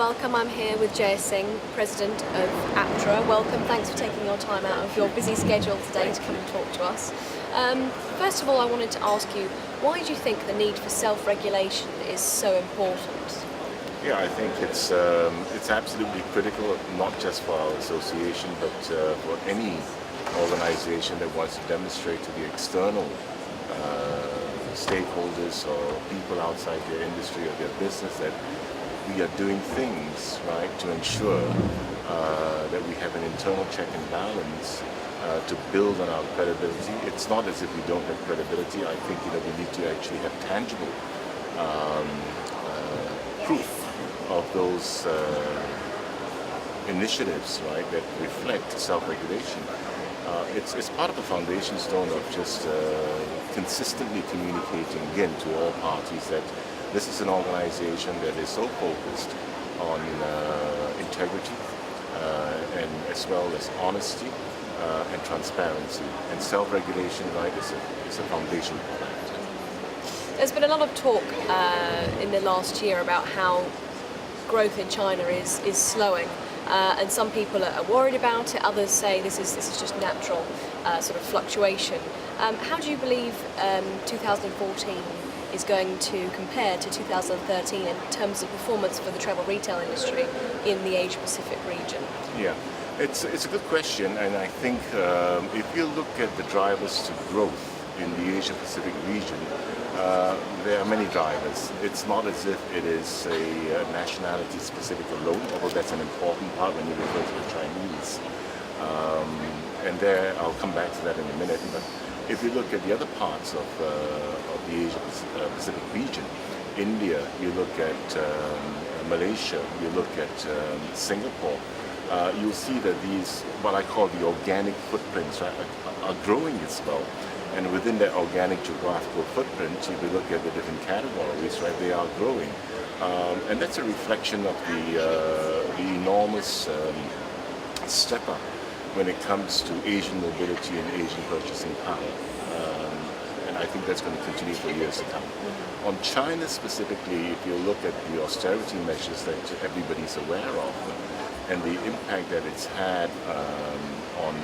welcome. I'm here with Jaya Singh, President of APTRA. Welcome, thanks for taking your time out of your busy schedule today to come and talk to us. First of all, I wanted to ask you, why do you think the need for self-regulation is so important? Yeah, I think it's absolutely critical, not just for our association, but for any organization that wants to demonstrate to the external stakeholders or people outside their industry or their business that we are doing things right to ensure that we have an internal check and balance to build on our credibility. It's not as if we don't have credibility. I think we need to actually have tangible proof of those initiatives, right, that reflect self-regulation. It's part of the foundation stone of just consistently communicating again to all parties that this is an organization that is so focused on integrity and as well as honesty and transparency, and self-regulation, right, is a foundation for that. There's been a lot of talk in the last year about how growth in China is slowing, and some people are worried about it. Others say this is just natural sort of fluctuation. How do you believe 2014 is going to compare to 2013 in terms of performance for the travel retail industry in the Asia-Pacific region? Yeah, it's a good question, and I think if you look at the drivers to growth in the Asia-Pacific region, there are many drivers. It's not as if it is a nationality specific alone, although that's an important part when you refer to the Chinese. And there, I'll come back to that in a minute. But if you look at the other parts of the Asia-Pacific region, India, you look at Malaysia, you look at Singapore, you'll see that these, what I call the organic footprints, right, are growing as well. And within that organic geographical footprint, if you look at the different categories, right, they are growing. And that's a reflection of the enormous step up when it comes to Asian mobility and Asian purchasing power. And I think that's going to continue for years to come. On China specifically, if you look at the austerity measures that everybody's aware of, and the impact that it's had on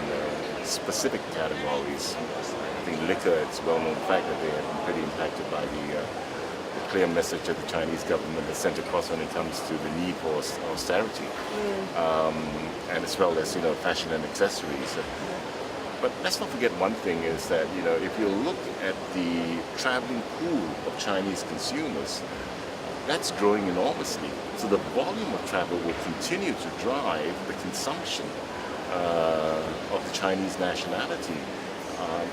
specific categories. I think liquor, it's a well-known fact that they have been pretty impacted by the clear message that the Chinese government has sent across when it comes to the need for austerity, and as well as fashion and accessories. But let's not forget one thing is that if you look at the traveling pool of Chinese consumers, that's growing enormously. So the volume of travel will continue to drive the consumption of the Chinese nationality.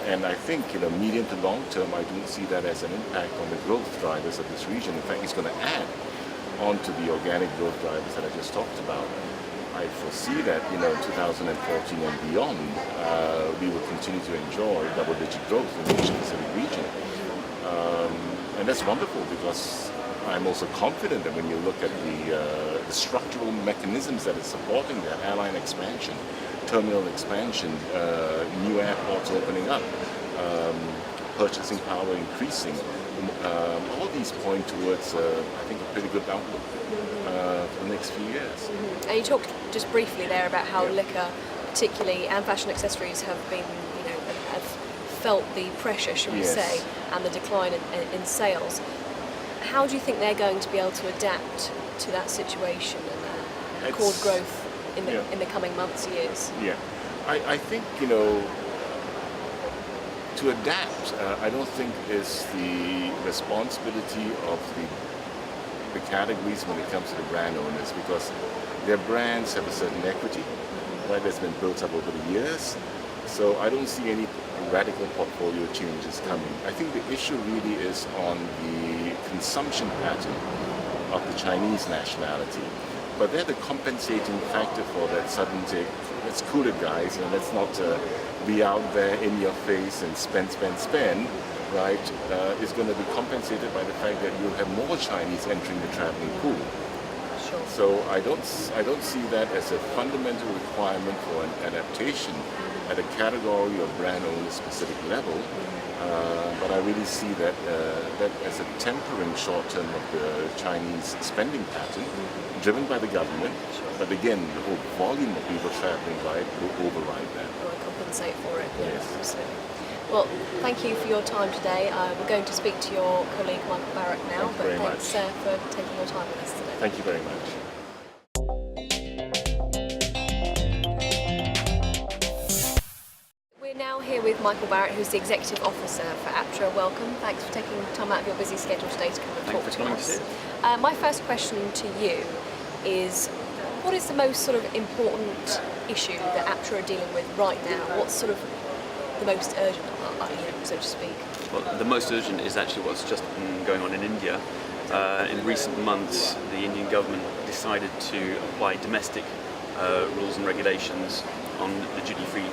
And I think, medium to long term, I don't see that as an impact on the growth drivers of this region. In fact, it's going to add on to the organic growth drivers that I just talked about. I foresee that, in 2014 and beyond, we will continue to enjoy double-digit growth in the Asia-Pacific region. And that's wonderful because I'm also confident that when you look at the structural mechanisms that are supporting that, airline expansion, terminal expansion, new airports opening up, purchasing power increasing, all these point towards, I think, a pretty good outlook for the next few years. And you talked just briefly there about how liquor, particularly, and fashion accessories have been, have felt the pressure, should we say, and the decline in sales. How do you think they're going to be able to adapt to that situation and record growth in the coming months, years? Yeah, I think to adapt, I don't think is the responsibility of the categories when it comes to the brand owners, because their brands have a certain equity, right, that's been built up over the years. So I don't see any radical portfolio changes coming. I think the issue really is on the consumption pattern of the Chinese nationality. But they're the compensating factor for that sudden take. Let's cool it, guys, and let's not be out there in your face and spend, right? Is going to be compensated by the fact that you have more Chinese entering the traveling pool. Sure. So I don't see that as a fundamental requirement for an adaptation at a category or brand owner specific level. But I really see that as a tempering short term of the Chinese spending pattern, driven by the government. But again, the whole volume of people traveling will override that. Or compensate for it. Yes. Absolutely. Well, thank you for your time today. We're going to speak to your colleague Michael Barrett now, but thanks for taking your time with us today. Thank you very much. We're now here with Michael Barrett, who's the Executive Officer for APTRA. Welcome. Thanks for taking time out of your busy schedule today to come and talk to us. My first question to you is, what is the most sort of important issue that APTRA are dealing with right now? What's sort of the most urgent, so to speak? Well, the most urgent is actually what's just been going on in India. In recent months, the Indian government decided to apply domestic rules and regulations on the duty-free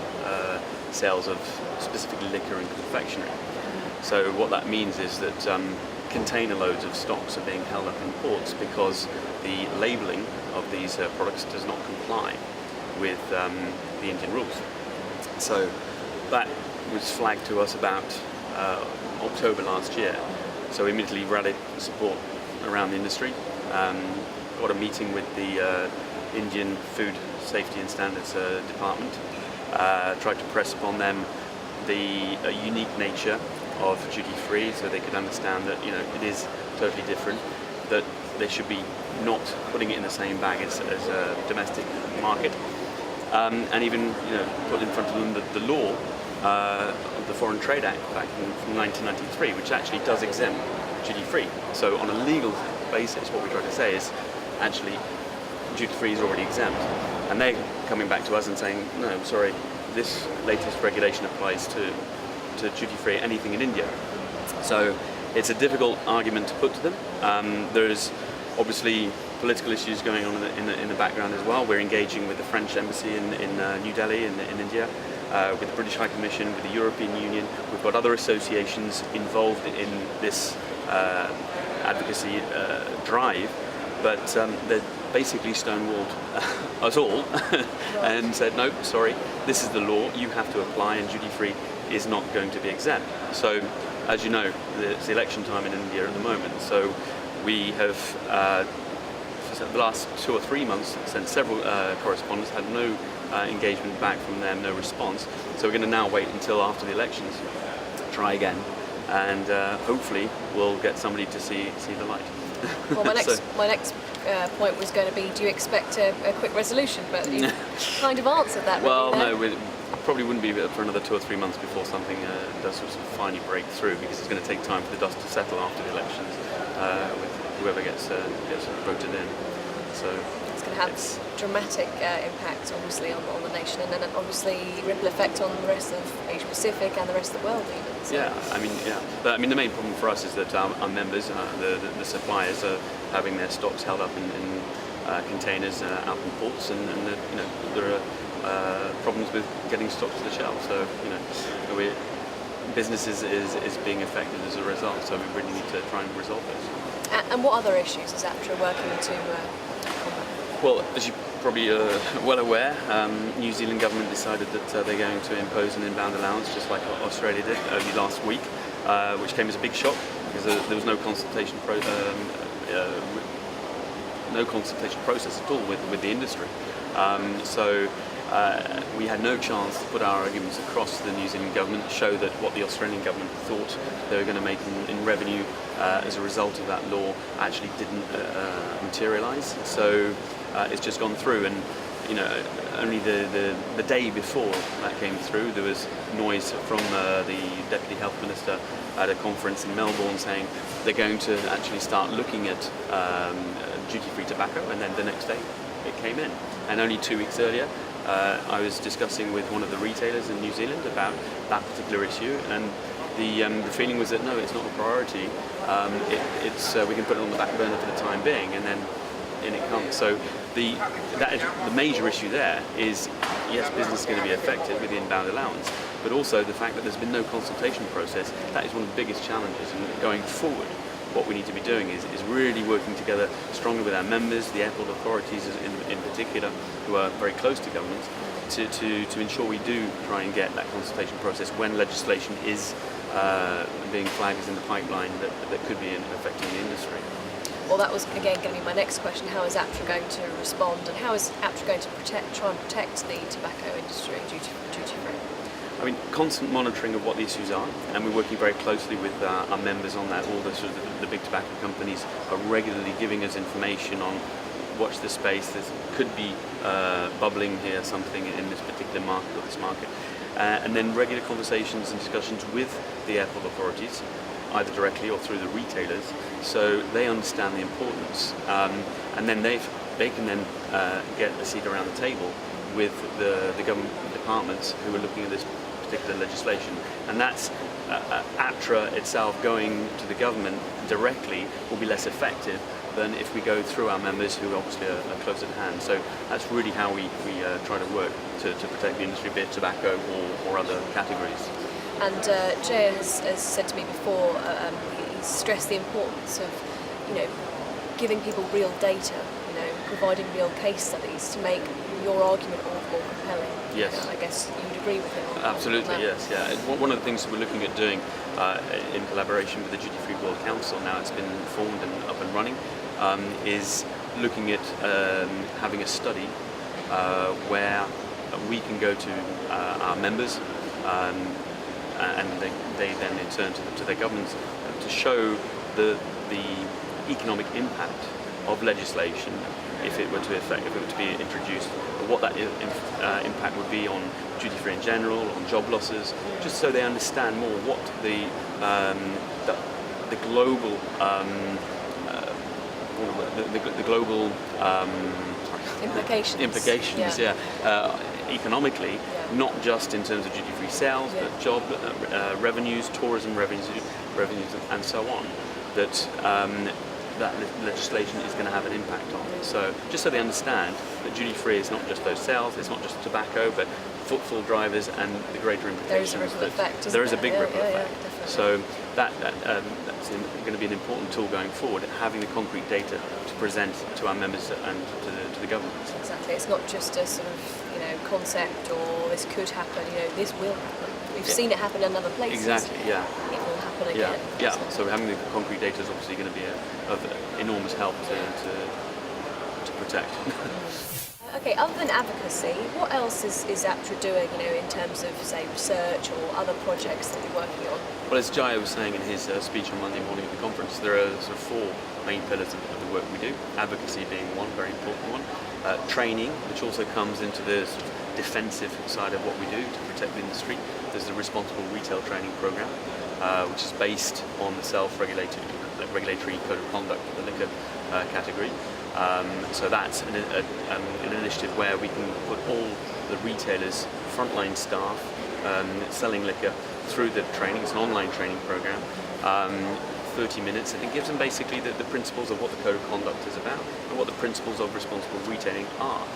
sales of specifically liquor and confectionery. So what that means is that container loads of stocks are being held up in ports because the labelling of these products does not comply with the Indian rules. So that was flagged to us about October last year. So we immediately rallied support around the industry, got a meeting with the Indian Food Safety and Standards Department, tried to press upon them the unique nature of duty-free, so they could understand that it is totally different, that they should be not putting it in the same bag as a domestic market, and even put in front of them the law of the Foreign Trade Act back from 1993, which actually does exempt duty-free. So on a legal basis, what we try to say is actually duty-free is already exempt, and they're coming back to us and saying, no, sorry, this latest regulation applies to duty-free anything in India. So it's a difficult argument to put to them. There's obviously political issues going on in the background as well. We're engaging with the French embassy in New Delhi in India, with the British High Commission, with the European Union. We've got other associations involved in this advocacy drive, but they're basically stonewalled us all and said, no, sorry, this is the law, you have to apply, and duty-free is not going to be exempt. So, as you know, it's election time in India at the moment, so we have, for the last 2 or 3 months, sent several correspondents, had no engagement back from them, no response. So we're going to now wait until after the elections, try again, and hopefully we'll get somebody to see the light. Well, my next point was going to be, do you expect a quick resolution? But you kind of answered that. Well, no, it probably wouldn't be for another 2 or 3 months before something does sort of finally break through, because it's going to take time for the dust to settle after the elections with whoever gets voted in. So it's going to have dramatic impact, obviously, on the nation, and then obviously ripple effect on the rest of Asia Pacific and the rest of the world even. So. Yeah, But the main problem for us is that our members, the suppliers, are having their stocks held up in containers out in ports, and there are problems with getting stock to the shelf. So business is being affected as a result. So we really need to try and resolve this. And what other issues is APTRA working to combat? Well, as you probably are well aware, New Zealand government decided that they're going to impose an inbound allowance, just like Australia did early last week, which came as a big shock because there was no consultation process at all with the industry. So we had no chance to put our arguments across to the New Zealand government, show that what the Australian government thought they were going to make in revenue as a result of that law actually didn't materialise. So it's just gone through, and only the day before that came through, there was noise from the Deputy Health Minister at a conference in Melbourne saying they're going to actually start looking at duty-free tobacco, and then the next day it came in. And only 2 weeks earlier, I was discussing with one of the retailers in New Zealand about that particular issue, and the feeling was that no, it's not a priority. We can put it on the back burner for the time being, and then in it comes. So the major issue there is, yes, business is going to be affected with the inbound allowance, but also the fact that there's been no consultation process. That is one of the biggest challenges, and going forward, what we need to be doing is really working together strongly with our members, the airport authorities in particular, who are very close to government, to ensure we do try and get that consultation process when legislation is being flagged as in the pipeline that could be affecting the industry. Well, that was again going to be my next question. How is APTRA going to respond, and how is APTRA going to try and protect the tobacco industry duty-free? I mean, constant monitoring of what the issues are, and we're working very closely with our members on that. All the sort of the big tobacco companies are regularly giving us information on watch the space. There could be bubbling here something in this particular market or this market, and then regular conversations and discussions with the airport authorities, either directly or through the retailers, so they understand the importance, and then they can then get a seat around the table with the government departments who are looking at this particular legislation. And that's APTRA itself going to the government directly will be less effective than if we go through our members who obviously are close at hand. So that's really how we try to work to protect the industry, be it tobacco or other categories. And Jaya has said to me before, he's stressed the importance of, giving people real data, providing real case studies to make your argument all the more compelling. Yes. I guess you would agree with him on Absolutely, that. yes. Yeah. One of the things that we're looking at doing in collaboration with the Duty Free World Council, now it's been formed and up and running, is looking at having a study where we can go to our members and they then in turn to their governments to show the economic impact of legislation if it were to be introduced, what that impact would be on duty free in general, on job losses, just so they understand more what the global the global implications. Economically, not just in terms of duty free sales, but job revenues, tourism revenues, and so on. That legislation is going to have an impact on. So just so they understand that duty-free is not just those sales, it's not just tobacco, but footfall drivers and the greater implications. There is a ripple effect, There is a big ripple effect. Definitely. So that's going to be an important tool going forward, having the concrete data to present to our members and to the government. Exactly. It's not just a sort of concept or this could happen. This will happen. We've seen it happen in other places. Exactly. Yeah. It will happen again. Yeah. So having the concrete data is obviously going to be of enormous help to protect. Okay, other than advocacy, what else is APTRA doing, in terms of, say, research or other projects that you're working on? Well, as Jaya was saying in his speech on Monday morning at the conference, there are sort of four main pillars of the work we do. Advocacy being one, very important one. Training, which also comes into the sort of defensive side of what we do to protect the industry. There's the Responsible Retail Training Programme, which is based on the self-regulatory code of conduct for the liquor category. So that's an initiative where we can put all the retailers, frontline staff, selling liquor through the training. It's an online training program, 30 minutes, and it gives them basically the principles of what the code of conduct is about and what the principles of responsible retailing are.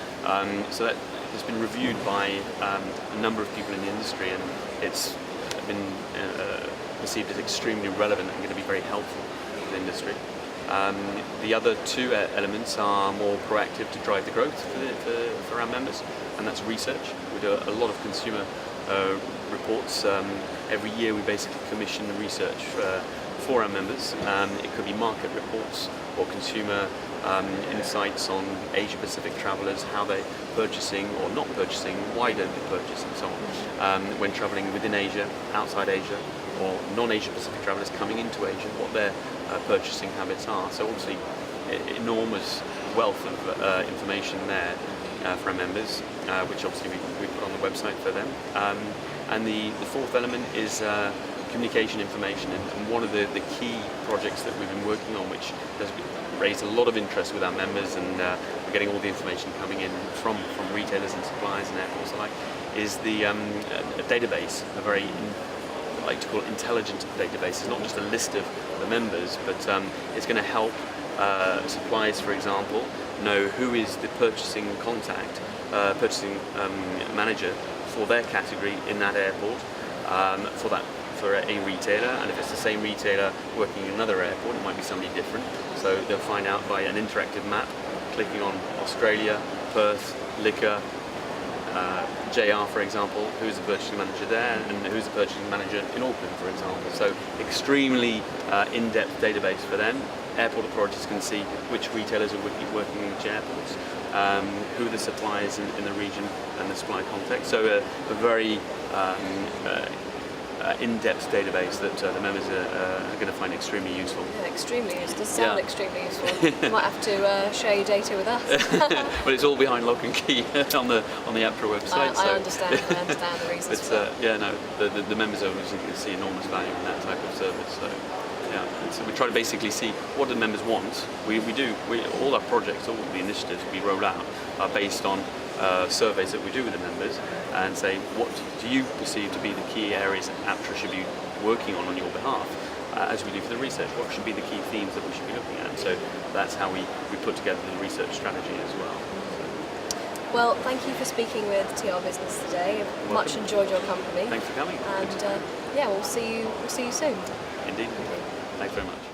So that has been reviewed by a number of people in the industry, and it's been perceived as extremely relevant and going to be very helpful for the industry. The other two elements are more proactive to drive the growth for our members, and that's research. We do a lot of consumer reports. Every year we basically commission the research for our members. It could be market reports or consumer insights on Asia-Pacific travellers, how they're purchasing or not purchasing, why don't they purchase, and so on. When travelling within Asia, outside Asia, or non-Asia-Pacific travellers coming into Asia, what their purchasing habits are. So obviously enormous wealth of information there for our members, which obviously we put on the website for them. And the fourth element is communication information, and one of the key projects that we've been working on, which has raised a lot of interest with our members, and we're getting all the information coming in from retailers and suppliers and airports alike, is the a database, a very I like to call it intelligent database. It's not just a list of the members, but it's going to help suppliers, for example, know who is the purchasing contact, purchasing manager for their category in that airport, for for a retailer, and if it's the same retailer working in another airport, it might be somebody different. So they'll find out by an interactive map, clicking on Australia, Perth, Liquor, JR, for example, who's the purchasing manager there, and who's the purchasing manager in Auckland, for example. So extremely in-depth database for them. Airport authorities can see which retailers are working in which airports, who are the suppliers in the region and the supply context. So a very in-depth database that the members are going to find extremely useful. Yeah, extremely. It does sound extremely useful. You might have to share your data with us. But it's all behind lock and key on the APTRA website. I understand the reasons for that. The members obviously see enormous value in that type of service. So yeah, so we try to basically see what the members want. All our projects, all the initiatives we roll out are based on surveys that we do with the members, and say, what do you perceive to be the key areas that APTRA should be working on your behalf, as we do for the research? What should be the key themes that we should be looking at? So that's how we put together the research strategy as well. Well, thank you for speaking with TRBusiness today. I've much enjoyed your company. Thanks for coming. And we'll see you soon. Indeed. Thanks very much.